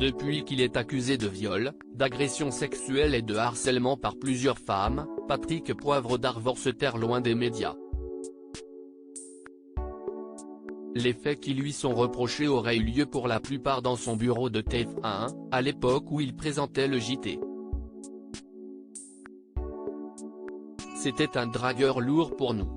Depuis qu'il est accusé de viol, d'agression sexuelle et de harcèlement par plusieurs femmes, Patrick Poivre d'Arvor se terre loin des médias. Les faits qui lui sont reprochés auraient eu lieu pour la plupart dans son bureau de TF1, à l'époque où il présentait le JT. C'était un dragueur lourd pour nous.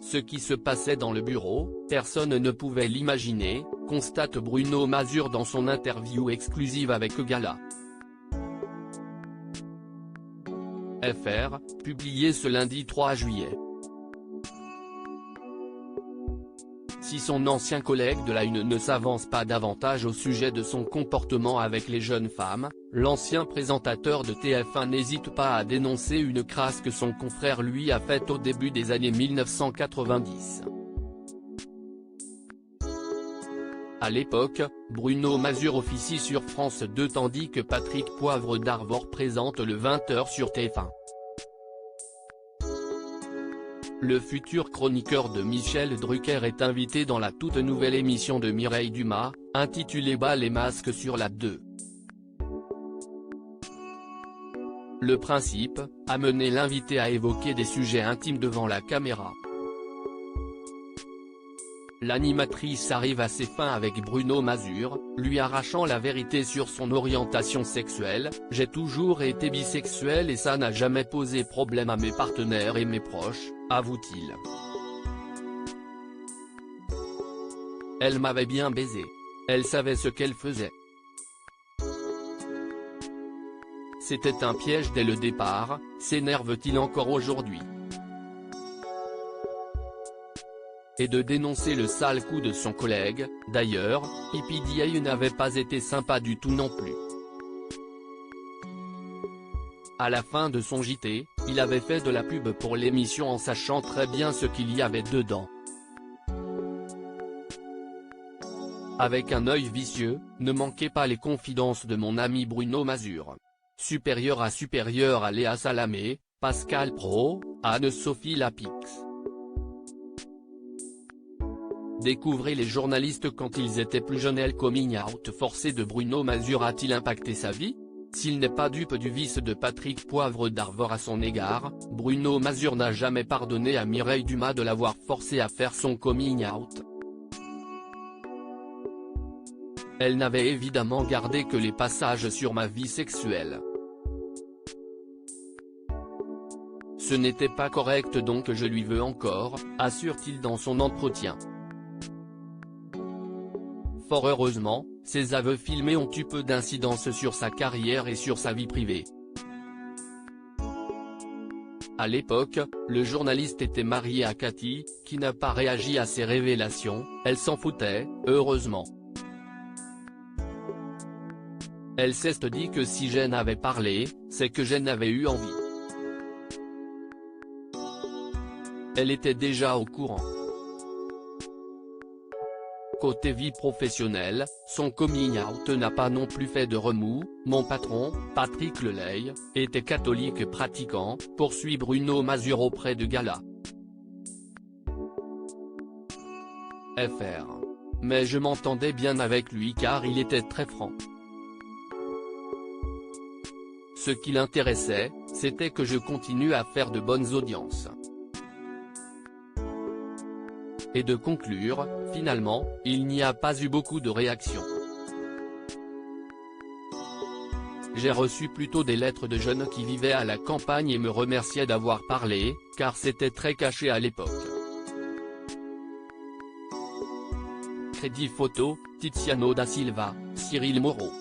Ce qui se passait dans le bureau, personne ne pouvait l'imaginer, constate Bruno Mazur dans son interview exclusive avec Gala. FR, publié ce lundi 3 juillet. Si son ancien collègue de la Une ne s'avance pas davantage au sujet de son comportement avec les jeunes femmes, l'ancien présentateur de TF1 n'hésite pas à dénoncer une crasse que son confrère lui a faite au début des années 1990. À l'époque, Bruno Mazur officie sur France 2 tandis que Patrick Poivre d'Arvor présente le 20h sur TF1. Le futur chroniqueur de Michel Drucker est invité dans la toute nouvelle émission de Mireille Dumas, intitulée Bas les masques sur la 2. Le principe, amener l'invité à évoquer des sujets intimes devant la caméra. L'animatrice arrive à ses fins avec Bruno Mazur, lui arrachant la vérité sur son orientation sexuelle. « J'ai toujours été bisexuel et ça n'a jamais posé problème à mes partenaires et mes proches », avoue-t-il. Elle m'avait bien baisé. Elle savait ce qu'elle faisait. C'était un piège dès le départ, s'énerve-t-il encore aujourd'hui. Et de dénoncer le sale coup de son collègue, d'ailleurs, PDA n'avait pas été sympa du tout non plus. À la fin de son JT, il avait fait de la pub pour l'émission en sachant très bien ce qu'il y avait dedans. Avec un œil vicieux, ne manquez pas les confidences de mon ami Bruno Mazur. Supérieur à Léa Salamé, Pascal Praud, Anne-Sophie Lapix. Découvrez les journalistes quand ils étaient plus jeunes. Le coming out forcé de Bruno Mazur a-t-il impacté sa vie? S'il n'est pas dupe du vice de Patrick Poivre d'Arvor à son égard, Bruno Mazur n'a jamais pardonné à Mireille Dumas de l'avoir forcé à faire son coming out. Elle n'avait évidemment gardé que les passages sur ma vie sexuelle. Ce n'était pas correct donc je lui veux encore, assure-t-il dans son entretien. Fort heureusement, ses aveux filmés ont eu peu d'incidence sur sa carrière et sur sa vie privée. À l'époque, le journaliste était marié à Cathy, qui n'a pas réagi à ces révélations. Elle s'en foutait, heureusement. Elle s'est dit que si Jen avait parlé, c'est que Jen avait eu envie. Elle était déjà au courant. Côté vie professionnelle, son coming out n'a pas non plus fait de remous. Mon patron, Patrick Lelay, était catholique pratiquant, poursuit Bruno Mazur auprès de Gala. FR. Mais je m'entendais bien avec lui car il était très franc. Ce qui l'intéressait, c'était que je continue à faire de bonnes audiences. Et de conclure, finalement, il n'y a pas eu beaucoup de réactions. J'ai reçu plutôt des lettres de jeunes qui vivaient à la campagne et me remerciaient d'avoir parlé, car c'était très caché à l'époque. Crédit photo, Tiziano da Silva, Cyril Moreau.